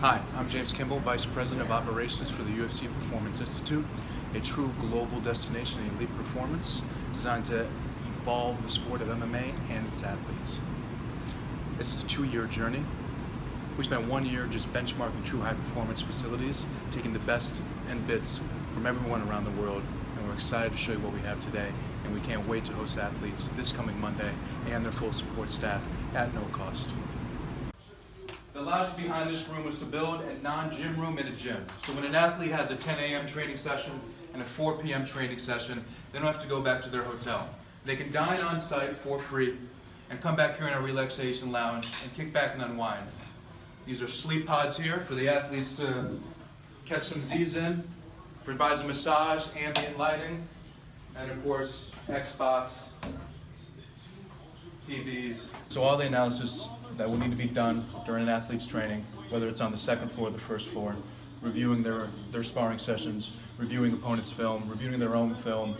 Hi, I'm James Kimball, Vice President of Operations for the UFC Performance Institute, a true global destination in elite performance designed to evolve the sport of MMA and its athletes. This is a 2-year journey. We spent 1 year just benchmarking true high-performance facilities, taking the best and bits from everyone around the world, and we're excited to show you what we have today, and we can't wait to host athletes this coming Monday and their full support staff at no cost. The logic behind this room was to build a non-gym room in a gym. So when an athlete has a 10 a.m. training session and a 4 p.m. training session, they don't have to go back to their hotel. They can dine on site for free and come back here in our relaxation lounge and kick back and unwind. These are sleep pods here for the athletes to catch some Z's in, provides a massage, ambient lighting, and of course, Xbox, TVs. So all the analysis that will need to be done during an athlete's training, whether it's on the second floor or the first floor, reviewing their sparring sessions, reviewing opponents' film, reviewing their own film,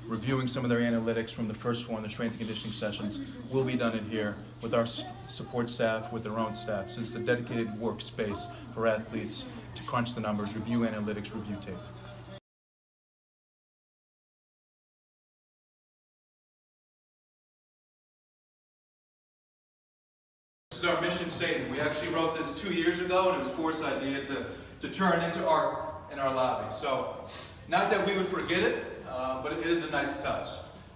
reviewing some of their analytics from the first floor and the strength and conditioning sessions, will be done in here with our support staff, with their own staff. So it's a dedicated workspace for athletes to crunch the numbers, review analytics, review tape. This is our mission statement. We actually wrote this 2 years ago, and it was Forrest's idea to turn into art in our lobby. So, not that we would forget it, but it is a nice touch.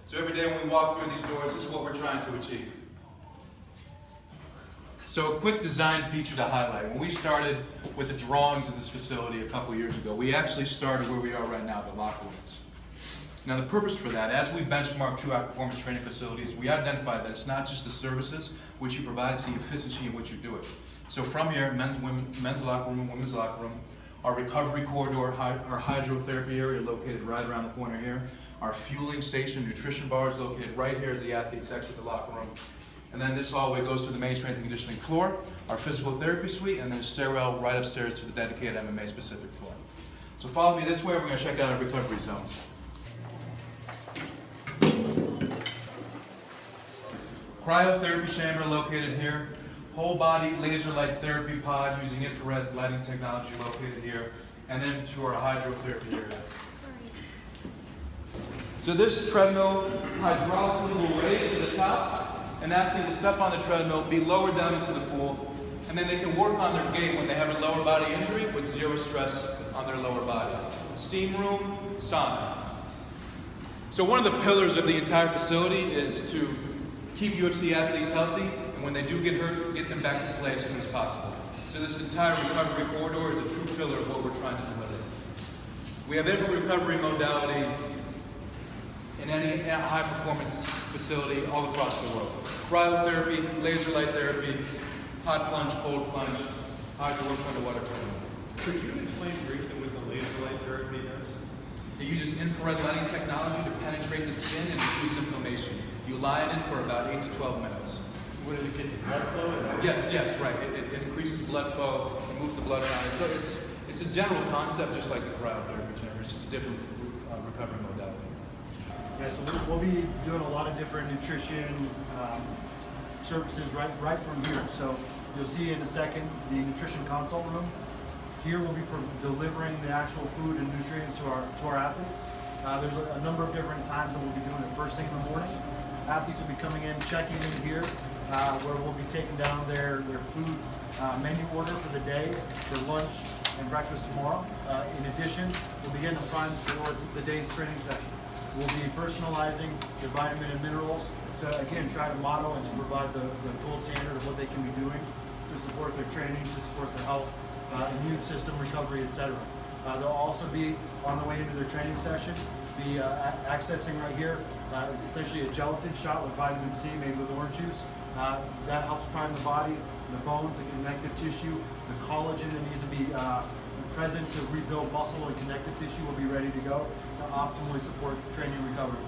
So every day when we walk through these doors, this is what we're trying to achieve. So a quick design feature to highlight. When we started with the drawings of this facility a couple years ago, we actually started where we are right now, the locker rooms. Now the purpose for that, as we benchmark true high-performance training facilities, we identified that it's not just the services which you provide, it's the efficiency in which you do it. So from here, men's locker room, women's locker room, our recovery corridor, our hydrotherapy area located right around the corner here, our fueling station, nutrition bar is located right here as the athletes exit the locker room. And then this hallway goes to the main strength and conditioning floor, our physical therapy suite, and then a stairwell right upstairs to the dedicated MMA specific floor. So follow me this way, we're going to check out our recovery zone. Cryotherapy chamber located here. Whole body laser light therapy pod using infrared lighting technology located here. And then to our hydrotherapy area. So this treadmill hydraulically will raise to the top. An athlete will step on the treadmill, be lowered down into the pool, and then they can work on their gait when they have a lower body injury with zero stress on their lower body. Steam room, sauna. So one of the pillars of the entire facility is to keep UFC athletes healthy, and when they do get hurt, get them back to play as soon as possible. So this entire recovery corridor is a true pillar of what we're trying to deliver. We have every recovery modality in any high-performance facility all across the world. Cryotherapy, laser light therapy, hot plunge, cold plunge, hydro underwater treadmill. Could you explain briefly what the laser light therapy does? It uses infrared lighting technology to penetrate the skin and decrease inflammation. You lie in it for about 8 to 12 minutes. What does it get the blood flow? Yes, right. It increases blood flow, it moves the blood around. So it's a general concept, just like the cryotherapy chamber. It's just a different recovery modality. Yeah, so we'll be doing a lot of different nutrition services right from here. So you'll see in a second the nutrition consult room. Here we'll be delivering the actual food and nutrients to our athletes. There's a number of different times that we'll be doing it first thing in the morning. Athletes will be coming in, checking in here, where we'll be taking down their food menu order for the day, their lunch and breakfast tomorrow. In addition, we'll be getting them primed for the day's training session. We'll be personalizing their vitamin and minerals to, again, try to model and to provide the gold standard of what they can be doing to support their training, to support their health, immune system recovery, etc. They'll also be on the way into their training session, be accessing right here, essentially a gelatin shot with vitamin C made with orange juice. That helps prime the body, the bones, the connective tissue, the collagen that needs to be present to rebuild muscle and connective tissue will be ready to go to optimally support training recovery.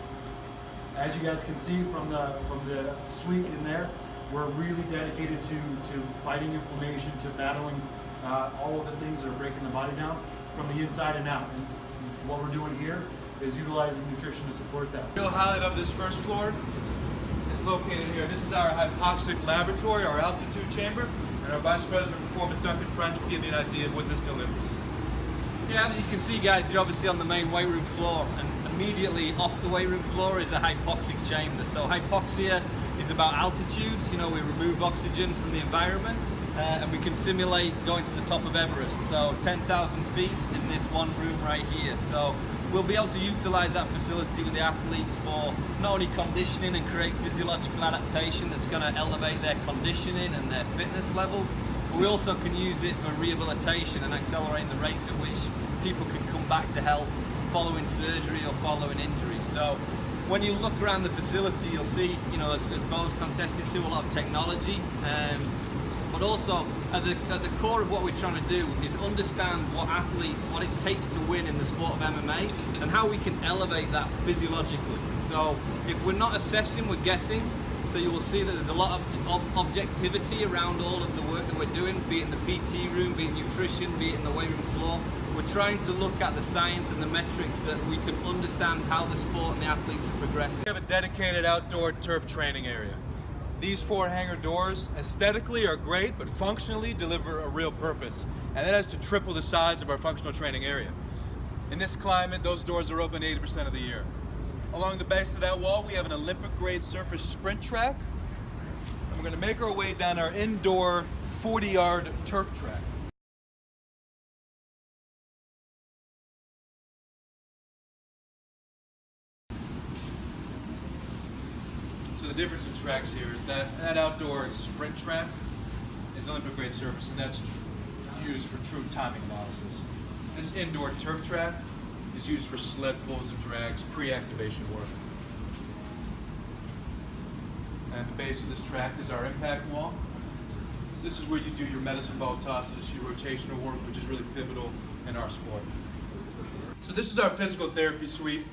As you guys can see from the suite in there, we're really dedicated to fighting inflammation, to battling all of the things that are breaking the body down from the inside and out. And what we're doing here is utilizing nutrition to support that. The real highlight of this first floor is located here. This is our Hypoxic Laboratory, our altitude chamber. And our Vice President of Performance, Duncan French, will give you an idea of what this delivers. Yeah, as you can see, guys, you're obviously on the main weight room floor, and immediately off the weight room floor is a hypoxic chamber. So hypoxia is about altitudes. You know, we remove oxygen from the environment, and we can simulate going to the top of Everest. So 10,000 feet in this one room right here. So we'll be able to utilize that facility with the athletes for not only conditioning and create physiological adaptation that's going to elevate their conditioning and their fitness levels, but we also can use it for rehabilitation and accelerating the rates at which people can come back to health following surgery or following injury. So when you look around the facility, you'll see, you know, as Bo's contested to, a lot of technology, but also at the core of what we're trying to do is understand what it takes to win in the sport of MMA and how we can elevate that physiologically. So if we're not assessing, we're guessing. So you will see that there's a lot of objectivity around all of the work that we're doing, be it in the PT room, be it nutrition, be it in the weight room floor. We're trying to look at the science and the metrics that we can understand how the sport and the athletes are progressing. We have a dedicated outdoor turf training area. These 4 hangar doors aesthetically are great, but functionally deliver a real purpose. And that is to triple the size of our functional training area. In this climate, those doors are open 80% of the year. Along the base of that wall, we have an Olympic-grade surface sprint track. And we're going to make our way down our indoor 40-yard turf track. So the difference in tracks here is that outdoor sprint track is Olympic-grade surface, and that's used for true timing analysis. This indoor turf track is used for sled pulls and drags, pre-activation work. And at the base of this track is our impact wall. So this is where you do your medicine ball tosses, your rotational work, which is really pivotal in our sport. So this is our physical therapy suite.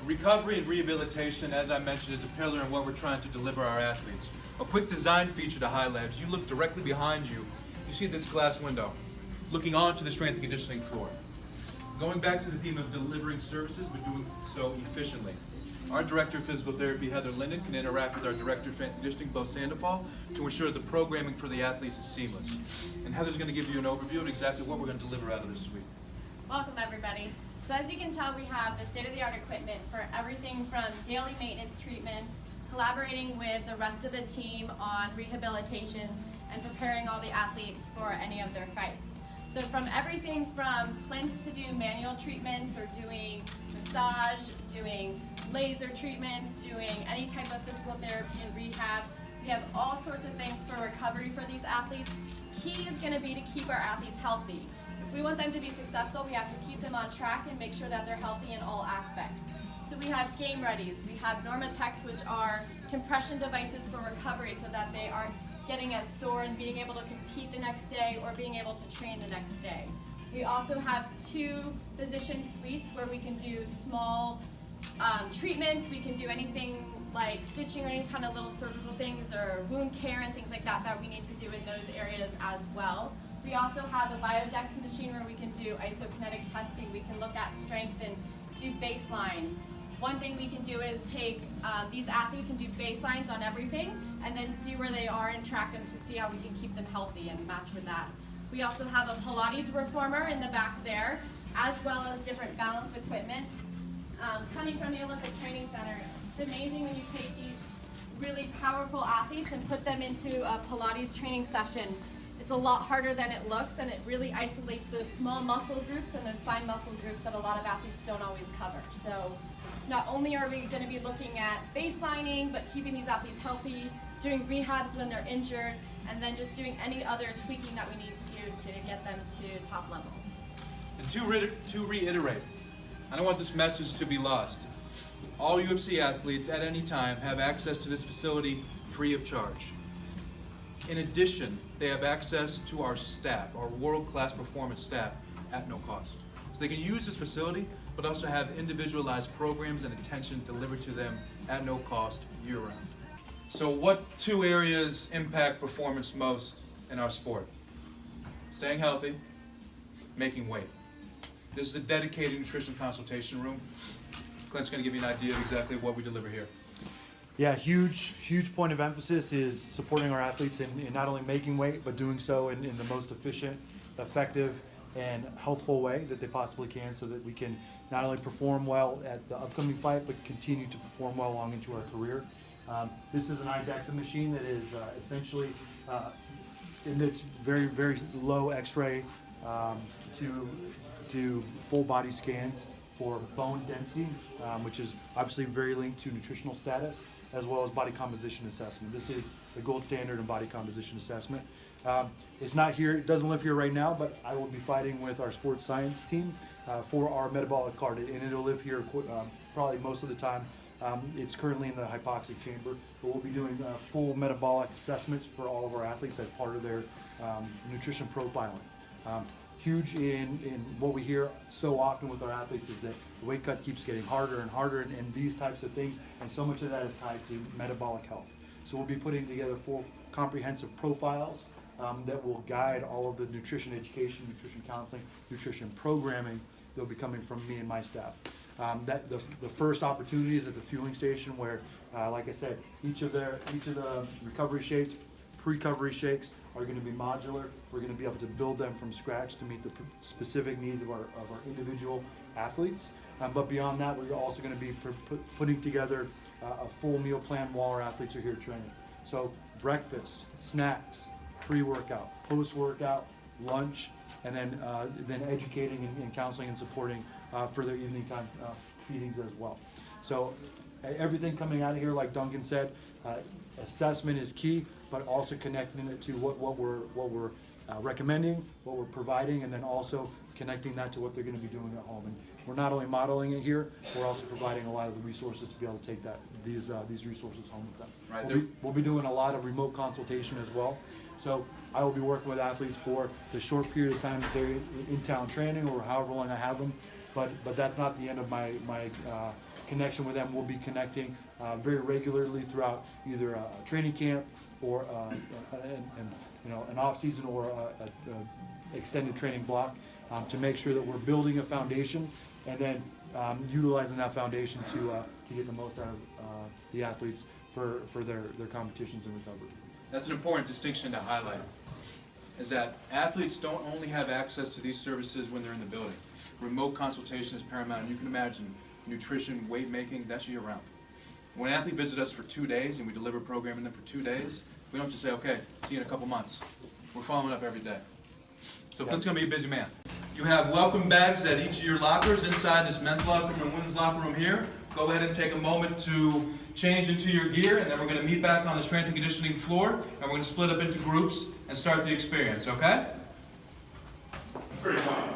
Recovery and rehabilitation, as I mentioned, is a pillar in what we're trying to deliver our athletes. A quick design feature to highlight is you look directly behind you, you see this glass window, looking onto the strength and conditioning floor. Going back to the theme of delivering services, but doing so efficiently. Our Director of Physical Therapy, Heather Linden, can interact with our Director of Strength and Conditioning, Bo Sandoval, to ensure the programming for the athletes is seamless. And Heather's going to give you an overview of exactly what we're going to deliver out of this suite. Welcome, everybody. So as you can tell, we have the state-of-the-art equipment for everything from daily maintenance treatments, collaborating with the rest of the team on rehabilitations, and preparing all the athletes for any of their fights. So from everything from plinths to do manual treatments or doing massage, doing laser treatments, doing any type of physical therapy and rehab, we have all sorts of things for recovery for these athletes. Key is going to be to keep our athletes healthy. If we want them to be successful, we have to keep them on track and make sure that they're healthy in all aspects. So we have game readies, we have Normatechs, which are compression devices for recovery so that they aren't getting as sore and being able to compete the next day or being able to train the next day. We also have 2 physician suites where we can do small treatments. We can do anything like stitching or any kind of little surgical things or wound care and things like that that we need to do in those areas as well. We also have a biodex machine where we can do isokinetic testing. We can look at strength and do baselines. One thing we can do is take these athletes and do baselines on everything and then see where they are and track them to see how we can keep them healthy and match with that. We also have a Pilates Reformer in the back there, as well as different balance equipment. Coming from the Olympic Training Center, it's amazing when you take these really powerful athletes and put them into a Pilates training session. It's a lot harder than it looks, and it really isolates those small muscle groups and those fine muscle groups that a lot of athletes don't always cover. So not only are we going to be looking at baselining, but keeping these athletes healthy, doing rehabs when they're injured, and then just doing any other tweaking that we need to do to get them to top level. And to reiterate, I don't want this message to be lost. All UFC athletes at any time have access to this facility free of charge. In addition, they have access to our staff, our world-class performance staff, at no cost. So they can use this facility, but also have individualized programs and attention delivered to them at no cost year-round. So what 2 areas impact performance most in our sport? Staying healthy, making weight. This is a dedicated nutrition consultation room. Clint's going to give you an idea of exactly what we deliver here. Yeah, huge point of emphasis is supporting our athletes in not only making weight, but doing so in the most efficient, effective, and healthful way that they possibly can, so that we can not only perform well at the upcoming fight, but continue to perform well long into our career. This is an IDEXA machine that is essentially in its very low X-ray to full body scans for bone density, which is obviously very linked to nutritional status, as well as body composition assessment. This is the gold standard in body composition assessment. It's not here, it doesn't live here right now, but I will be fighting with our sports science team for our metabolic card, and it'll live here probably most of the time. It's currently in the hypoxic chamber, but we'll be doing full metabolic assessments for all of our athletes as part of their nutrition profiling. Huge in what we hear so often with our athletes is that the weight cut keeps getting harder and harder, and these types of things, and so much of that is tied to metabolic health. So we'll be putting together full comprehensive profiles that will guide all of the nutrition education, nutrition counseling, nutrition programming that will be coming from me and my staff. The first opportunity is at the fueling station, where, like I said, each of the recovery shakes, pre-recovery shakes are going to be modular. We're going to be able to build them from scratch to meet the specific needs of our individual athletes. But beyond that, we're also going to be putting together a full meal plan while our athletes are here training. So breakfast, snacks, pre-workout, post-workout, lunch, and then educating and counseling and supporting for their evening time feedings as well. So everything coming out of here, like Duncan said, assessment is key, but also connecting it to what we're recommending, what we're providing, and then also connecting that to what they're going to be doing at home. And we're not only modeling it here, we're also providing a lot of the resources to be able to take these resources home with them. Right. We'll be doing a lot of remote consultation as well. So I will be working with athletes for the short period of time that they're in town training, or however long I have them. But that's not the end of my connection with them. We'll be connecting very regularly throughout either a training camp or an off season or a extended training block to make sure that we're building a foundation, and then utilizing that foundation to get the most out of the athletes for their competitions and recovery. That's an important distinction to highlight, is that athletes don't only have access to these services when they're in the building. Remote consultation is paramount, and you can imagine nutrition, weight making, that's year round. When an athlete visits us for 2 days and we deliver programming them for 2 days, we don't just say, okay, see you in a couple months. We're following up every day. So Clint's gonna be a busy man. You have welcome bags at each of your lockers inside this men's locker room and women's locker room here. Go ahead and take a moment to change into your gear, and then we're gonna meet back on the strength and conditioning floor, and we're gonna split up into groups and start the experience, okay? Great, fine.